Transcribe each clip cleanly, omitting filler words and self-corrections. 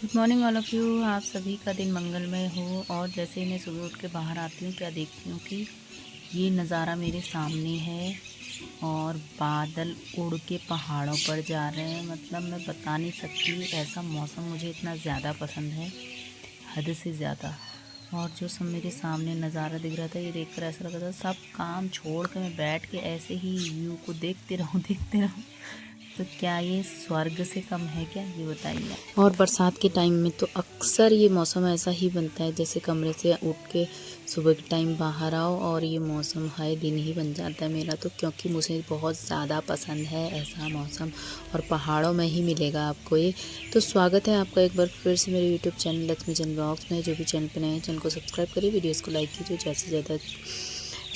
Good morning all of you. आप सभी का दिन मंगलमय हो। और जैसे ही मैं सुबह उठ के बाहर आती हूँ, क्या देखती हूँ कि ये नज़ारा मेरे सामने है और बादल उड़ के पहाड़ों पर जा रहे हैं। मतलब मैं बता नहीं सकती, ऐसा मौसम मुझे इतना ज़्यादा पसंद है, हद से ज़्यादा। और जो सब मेरे सामने नज़ारा दिख रहा था, ये देखकर ऐसा लग रहा था सब काम छोड़ कर मैं बैठ के ऐसे ही व्यू को देखते रहूँ। तो क्या ये स्वर्ग से कम है क्या, ये बताइए। और बरसात के टाइम में तो अक्सर ये मौसम ऐसा ही बनता है, जैसे कमरे से उठ के सुबह के टाइम बाहर आओ और ये मौसम हर दिन ही बन जाता है मेरा तो, क्योंकि मुझे बहुत ज़्यादा पसंद है ऐसा मौसम। और पहाड़ों में ही मिलेगा आपको ये। तो स्वागत है आपका एक बार फिर से मेरे यूट्यूब चैनल लक्ष्मी चंद ब्लॉग्स में। जो भी चैनल पर नए हैं, चैनल को सब्सक्राइब करिए, वीडियोज़ को लाइक कीजिए, ज़्यादा से ज़्यादा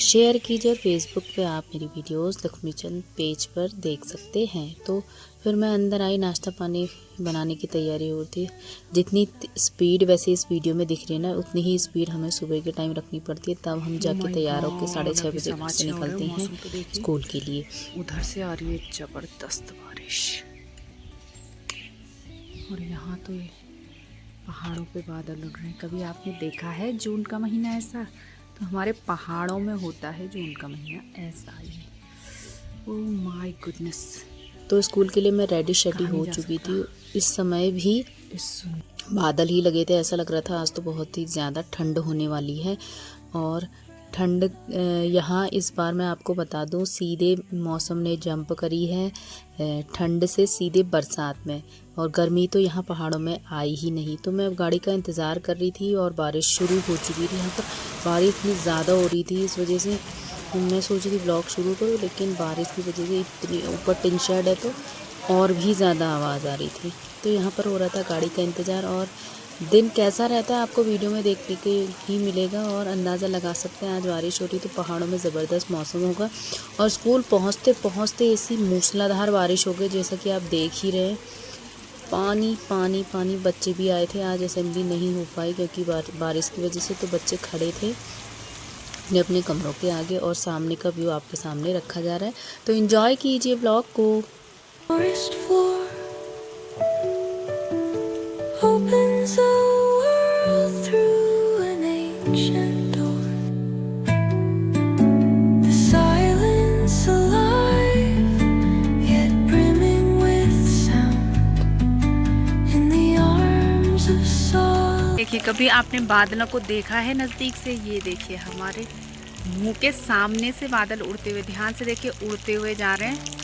शेयर कीजिए। और फेसबुक पे आप मेरी वीडियोस लक्ष्मी चंद पेज पर देख सकते हैं। तो फिर मैं अंदर आई, नाश्ता पानी बनाने की तैयारी हो रही थी। जितनी स्पीड वैसे इस वीडियो में दिख रही है ना, उतनी ही स्पीड हमें सुबह के टाइम रखनी पड़ती है, तब हम जाके तैयार होकर 6:30 बजे घर से निकलते हैं स्कूल के लिए। उधर से आ रही है जबरदस्त बारिश, और यहाँ तो ये पहाड़ों पे बादल उड़ रहे हैं। कभी आपने देखा है जून का महीना ऐसा? तो हमारे पहाड़ों में होता है जून का महीना ऐसा ही। Oh my goodness. तो स्कूल के लिए मैं रेडी शेडी हो चुकी थी। इस समय भी बादल ही लगे थे, ऐसा लग रहा था आज तो बहुत ही ज़्यादा ठंड होने वाली है। और ठंड यहाँ इस बार मैं आपको बता दूँ, सीधे मौसम ने जंप करी है ठंड से सीधे बरसात में। और गर्मी तो यहाँ पहाड़ों में आई ही नहीं। तो मैं गाड़ी का इंतज़ार कर रही थी और बारिश शुरू हो चुकी थी। यहाँ पर बारिश इतनी ज़्यादा हो रही थी, इस वजह से मैं सोची थी ब्लॉग शुरू करूँ, लेकिन बारिश की वजह से इतनी ऊपर टिन शेड है तो और भी ज़्यादा आवाज़ आ रही थी। तो यहाँ पर हो रहा था गाड़ी का इंतज़ार। और दिन कैसा रहता है आपको वीडियो में देखने के ही मिलेगा और अंदाज़ा लगा सकते हैं। आज बारिश हो रही तो पहाड़ों में ज़बरदस्त मौसम होगा। और स्कूल पहुँचते पहुँचते ऐसी मूसलाधार बारिश हो गई, जैसा कि आप देख ही रहे हैं। पानी पानी पानी। बच्चे भी आए थे, आज असेंबली नहीं हो पाई क्योंकि बारिश की वजह से। तो बच्चे खड़े थे अपने कमरों के आगे और सामने का व्यू आपके सामने रखा जा रहा है। तो एंजॉय कीजिए ब्लॉग को। देखिए, कभी आपने बादलों को देखा है नज़दीक से? ये देखिए, हमारे मुंह के सामने से बादल उड़ते हुए, ध्यान से देखिए, उड़ते हुए जा रहे हैं।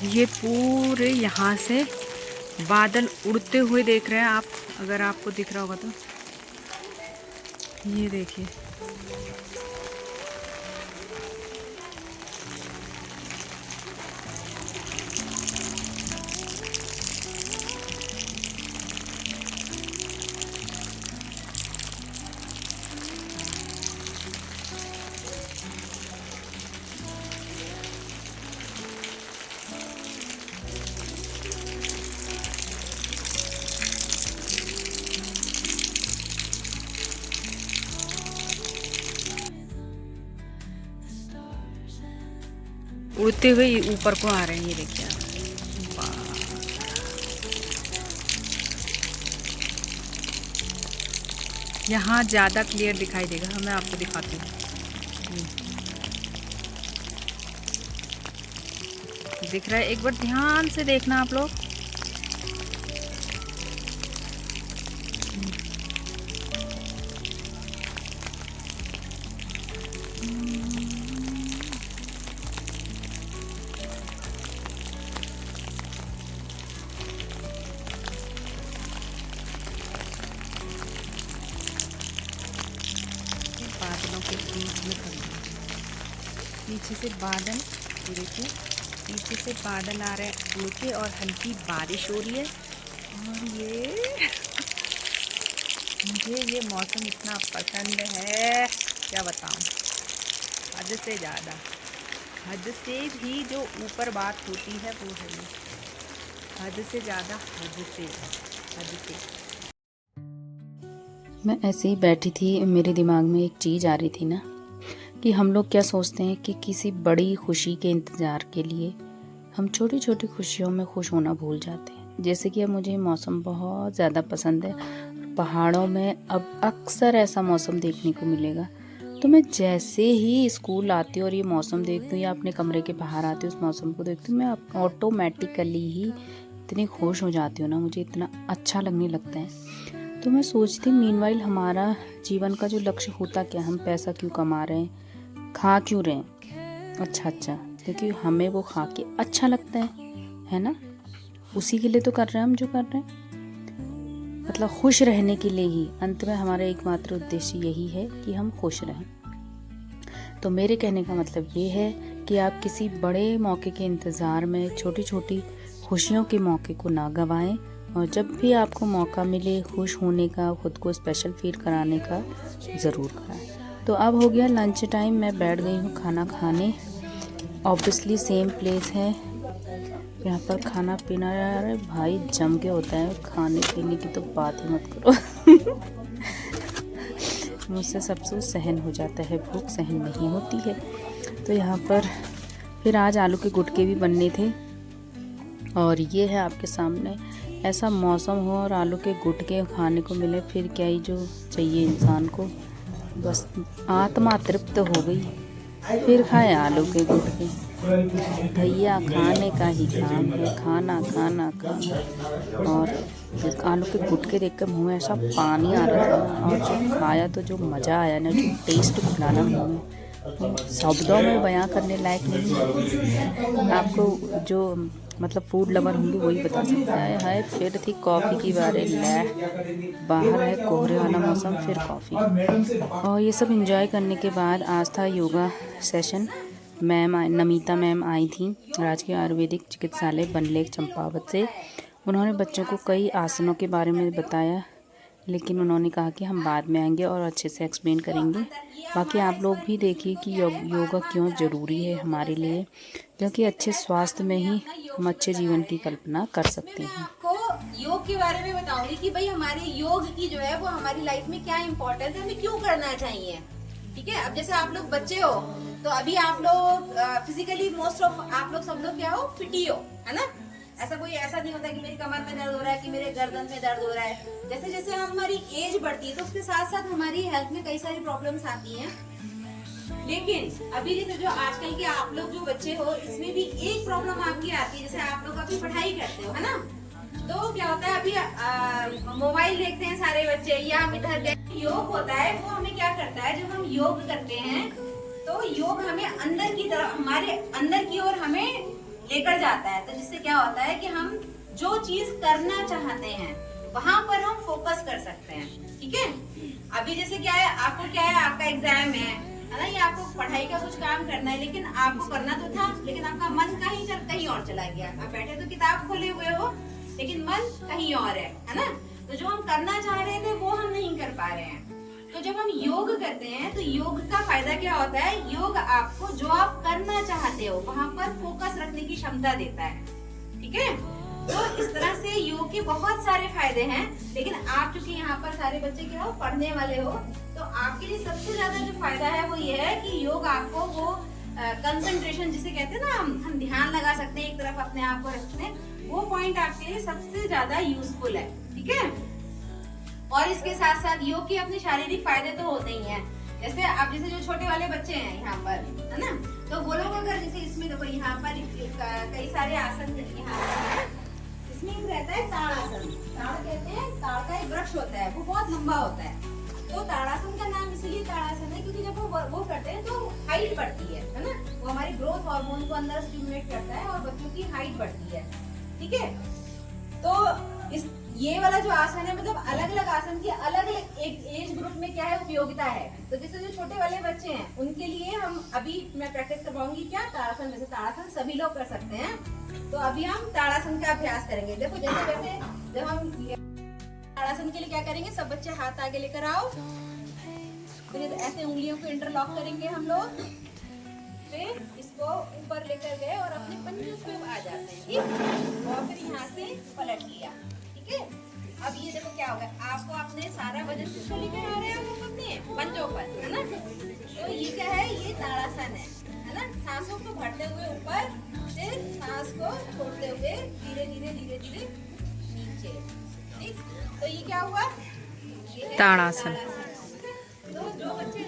ये पूरे यहाँ से बादल उड़ते हुए देख रहे हैं आप, अगर आपको दिख रहा होगा तो। ये देखिए, उड़ते हुए ऊपर को आ रहे हैं। ये देखिए आप। यहाँ ज़्यादा क्लियर दिखाई देगा, मैं आपको दिखाती हूँ। दिख रहा है? एक बार ध्यान से देखना आप लोग। बादलों के बीच में पीछे से बादल, ये देखिए, पीछे से बादल आ रहे हैं उड़ के और हल्की बारिश हो रही है। और ये मुझे ये मौसम इतना पसंद है, क्या बताऊँ, हद से ज़्यादा। हद से भी जो ऊपर बात होती है वो है ये, हद से ज़्यादा, हद से, हद से। मैं ऐसे ही बैठी थी, मेरे दिमाग में एक चीज़ आ रही थी ना कि हम लोग क्या सोचते हैं कि किसी बड़ी खुशी के इंतज़ार के लिए हम छोटी छोटी खुशियों में खुश होना भूल जाते हैं। जैसे कि अब मुझे मौसम बहुत ज़्यादा पसंद है, पहाड़ों में अब अक्सर ऐसा मौसम देखने को मिलेगा। तो मैं जैसे ही स्कूल आती हूँ और ये मौसम देखती हूँ या अपने कमरे के बाहर आती हूँ उस मौसम को देखती हूँ, मैं ऑटोमेटिकली ही इतनी खुश हो जाती हूँ ना, मुझे इतना अच्छा लगने लगता है। तो मैं सोचती मीनवाइल हमारा जीवन का जो लक्ष्य होता क्या, हम पैसा क्यों कमा रहे हैं, खा क्यों रहे हैं, अच्छा क्योंकि हमें वो खा के अच्छा लगता है ना, उसी के लिए तो कर रहे हैं हम जो कर रहे हैं, मतलब खुश रहने के लिए ही। अंत में हमारा एकमात्र उद्देश्य यही है कि हम खुश रहें। तो मेरे कहने का मतलब ये है कि आप किसी बड़े मौके के इंतज़ार में छोटी छोटी खुशियों के मौके को ना गंवाएं, और जब भी आपको मौका मिले खुश होने का, खुद को स्पेशल फील कराने का, ज़रूर कराएं। तो अब हो गया लंच टाइम, मैं बैठ गई हूँ खाना खाने। ऑब्वियसली सेम प्लेस है, यहाँ पर खाना पीना यार भाई जम के होता है, खाने पीने की तो बात ही मत करो। मुझसे सब कुछ सहन हो जाता है, भूख सहन नहीं होती है। तो यहाँ पर फिर आज आलू के गुटके भी बनने थे, और ये है आपके सामने। ऐसा मौसम हो और आलू के गुटके खाने को मिले, फिर क्या ही जो चाहिए इंसान को, बस आत्मा तृप्त हो गई। फिर खाए आलू के गुटके, भैया खाने का ही काम है, खाना खाना खाना। और आलू के गुटके देख कर मुँह में ऐसा पानी आ रहा था, और जो खाया तो जो मज़ा आया ना, जो टेस्ट खुलाना मुँह में, शब्दों में बयां करने लायक नहीं है। आपको जो मतलब फूड लवर होंगे वही बता सकते हैं। है फिर थी कॉफ़ी की बारी, ले बाहर है कोहरे वाला मौसम, फिर कॉफ़ी। और ये सब एंजॉय करने के बाद आज था yoga session. Ma'am Namita ma'am आई थी राजकीय आयुर्वेदिक चिकित्सालय बनलेख चंपावत से। उन्होंने बच्चों को कई आसनों के बारे में बताया, लेकिन उन्होंने कहा कि हम बाद में आएंगे और अच्छे से एक्सप्लेन करेंगे। बाकी आप लोग भी देखिए कि योगा क्यों ज़रूरी है हमारे लिए, क्योंकि अच्छे स्वास्थ्य में ही हम अच्छे जीवन की कल्पना कर सकते हैं। आपको योग के बारे में बताऊंगी कि भाई हमारे योग की जो है वो हमारी लाइफ में क्या इम्पोर्टेंस है, हमें क्यों करना चाहिए। ठीक है, अब जैसे आप लोग बच्चे हो तो अभी आप लोग फिजिकली मोस्ट ऑफ आप लोग सब लोग क्या हो, फिट ही हो, है ना। ऐसा कोई ऐसा नहीं होता कि मेरी कमर में दर्द हो रहा है, कि मेरे गर्दन में दर्द हो रहा है। जैसे जैसे हमारी एज बढ़ती है तो उसके साथ साथ हमारी हेल्थ में कई सारी प्रॉब्लम्स आती हैं। लेकिन अभी जैसे जो आजकल के आप लोग जो बच्चे हो, इसमें भी एक प्रॉब्लम आपकी आती है। जैसे आप लोग अभी पढ़ाई करते हो, है ना, तो क्या होता है अभी मोबाइल देखते हैं सारे बच्चे, या हम इधर योग होता है वो हमें क्या करता है, जब हम योग करते हैं तो योग हमें अंदर की तरफ, हमारे अंदर की ओर हमें लेकर जाता है। तो जिससे क्या होता है कि हम जो चीज करना चाहते हैं वहां पर हम फोकस कर सकते हैं। ठीक है, अभी जैसे क्या है, आपको क्या है, आपका एग्जाम है ना, ये आपको पढ़ाई का कुछ काम करना है, लेकिन आपको करना तो था, लेकिन आपका मन कहीं और चला गया। आप बैठे तो किताब खोले हुए हो, लेकिन मन कहीं और है ना। तो जो हम करना चाह रहे थे वो हम नहीं कर पा रहे हैं। तो जब हम योग करते हैं तो योग का फायदा क्या होता है, योग आपको जो आप करना चाहते हो वहां पर फोकस रखने की क्षमता देता है। ठीक है, तो इस तरह से योग के बहुत सारे फायदे हैं। लेकिन आप चूंकि यहाँ पर सारे बच्चे क्या हो, पढ़ने वाले हो, तो आपके लिए सबसे ज्यादा जो फायदा है वो ये है कि योग आपको वो कंसंट्रेशन जिसे कहते हैं ना, हम ध्यान लगा सकते हैं, एक तरफ अपने आप को रखते हैं, वो पॉइंट आपके लिए सबसे ज्यादा यूजफुल है। ठीक है, और इसके साथ साथ योग के अपने शारीरिक फायदे तो होते ही हैं। जैसे अब जैसे जो छोटे वाले बच्चे हैं यहाँ पर, है ना, तो वो लोग अगर जैसे इसमें देखो यहाँ पर कई सारे आसन यहाँ पर, इसमें एक रहता है ताड़ासन। ताड़ कहते हैं, ताड़ का एक वृक्ष होता है, वो बहुत लंबा होता है। तो ताड़ासन का नाम इसलिए ताड़ासन है क्योंकि जब वो करते हैं तो हाइट बढ़ती है ना, वो हमारी ग्रोथ हार्मोन को अंदर स्टिमुलेट करता है और बच्चों की हाइट बढ़ती है। ठीक है, तो इस ये वाला जो आसन है, मतलब अलग अलग आसन की अलग अलग एक एज ग्रुप में क्या है उपयोगिता है। तो जैसे जो छोटे वाले बच्चे हैं उनके लिए हम अभी मैं प्रैक्टिस करवाऊंगी क्या, ताड़ासन। वैसे ताड़ासन सभी लोग कर सकते हैं, तो अभी हम ताड़ासन का अभ्यास करेंगे। देखो जैसे जैसे जब हम ताड़ासन के लिए क्या करेंगे, सब बच्चे हाथ आगे लेकर आओ, फिर ऐसे उंगलियों को इंटरलॉक करेंगे हम लोग, फिर इसको ऊपर लेकर गए और अपने पंजों पे आ जाते हैं, ठीक, और फिर यहाँ से पलट लिया, ठीक है। अब ये देखो क्या होगा, आपको अपने सारा वजन किसको लेकर आ रहे हो, अपने पंजों पर, है ना। तो ये क्या है, ये ताड़ासन है ना। सांसों को भरते हुए ऊपर, फिर सांस को छोड़ते हुए धीरे धीरे धीरे धीरे नीचे, ठीक। तो ये क्या हुआ, ये है ताड़ासन। तो जो बच्चे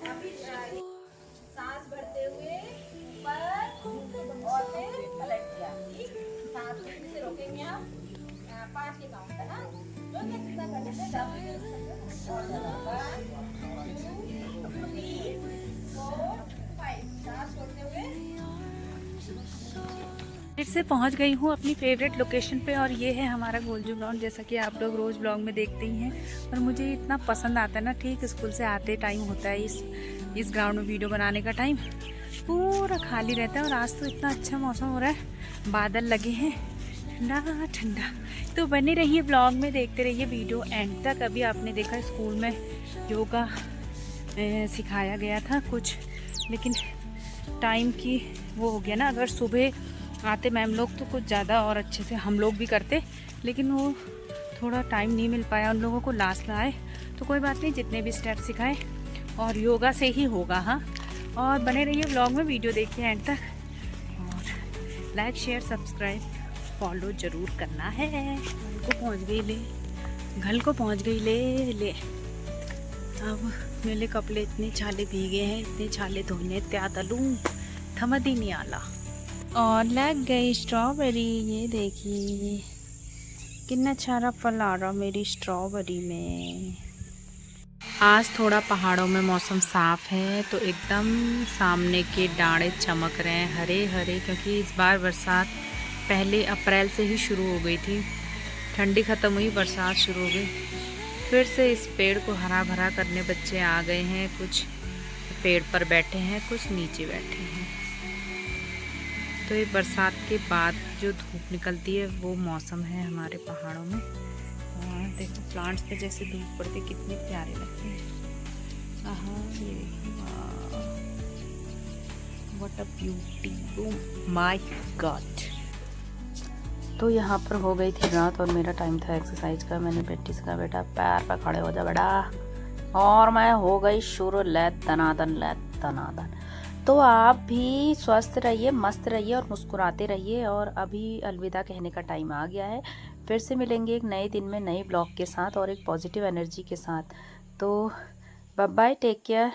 अभी सांस भरते हुए ऊपर और फिर पलट दिया, ठीक। सांस को फिर से रोकेंगे हम 5 के काउंट है ना, जो कितना करने से 10 और ज्यादा 1 2 3 4 5 सांस छोड़ते हुए। फिर से पहुंच गई हूँ अपनी फेवरेट लोकेशन पे और ये है हमारा गोलजू ग्राउंड, जैसा कि आप लोग रोज़ ब्लॉग में देखते ही हैं। और मुझे इतना पसंद आता है ना, ठीक स्कूल से आते टाइम होता है इस ग्राउंड में वीडियो बनाने का टाइम, पूरा खाली रहता है। और आज तो इतना अच्छा मौसम हो रहा है, बादल लगे हैं, ठंडा ठंडा। तो बने रहिए ब्लॉग में, देखते रहिए वीडियो एंड तक। अभी आपने देखा स्कूल में योगा सिखाया गया था कुछ, लेकिन टाइम की वो हो गया ना, अगर सुबह आते मैम लोग तो कुछ ज़्यादा और अच्छे से हम लोग भी करते, लेकिन वो थोड़ा टाइम नहीं मिल पाया उन लोगों को, लास्ट में आए। तो कोई बात नहीं, जितने भी स्टेप सिखाए और योगा से ही होगा। हाँ, और बने रहिए ब्लॉग में, वीडियो देखिए एंड तक, और लाइक शेयर सब्सक्राइब फॉलो ज़रूर करना है। घर को पहुँच गई ले। अब मेरे कपड़े इतने छाले भीगे हैं, इतने छाले धोने त्या तलूँ थमद ही नहीं आला। और लग गई स्ट्रॉबेरी, ये देखिए कितना सारा फल आ रहा मेरी स्ट्रॉबेरी में। आज थोड़ा पहाड़ों में मौसम साफ है, तो एकदम सामने के डांडे चमक रहे हैं हरे हरे, क्योंकि इस बार बरसात पहले अप्रैल से ही शुरू हो गई थी। ठंडी ख़त्म हुई, बरसात शुरू हो गई, फिर से इस पेड़ को हरा भरा करने बच्चे आ गए हैं। कुछ पेड़ पर बैठे हैं, कुछ नीचे बैठे हैं। तो ये बरसात के बाद जो धूप निकलती है वो मौसम है हमारे पहाड़ों में। और देखो प्लांट्स पे जैसे धूप पड़ती कितने प्यारे लगते हैं। आहा, ये what a beauty, oh my God. तो यहाँ पर हो गई थी रात और मेरा टाइम था एक्सरसाइज का। मैंने बेटी से कहा, बेटा पैर पर खड़े हो जा बेटा, और मैं हो गई शुरू लैत तनादन। तो आप भी स्वस्थ रहिए, मस्त रहिए और मुस्कुराते रहिए। और अभी अलविदा कहने का टाइम आ गया है। फिर से मिलेंगे एक नए दिन में नए ब्लॉग के साथ और एक पॉजिटिव एनर्जी के साथ। तो बाय बाय, टेक केयर।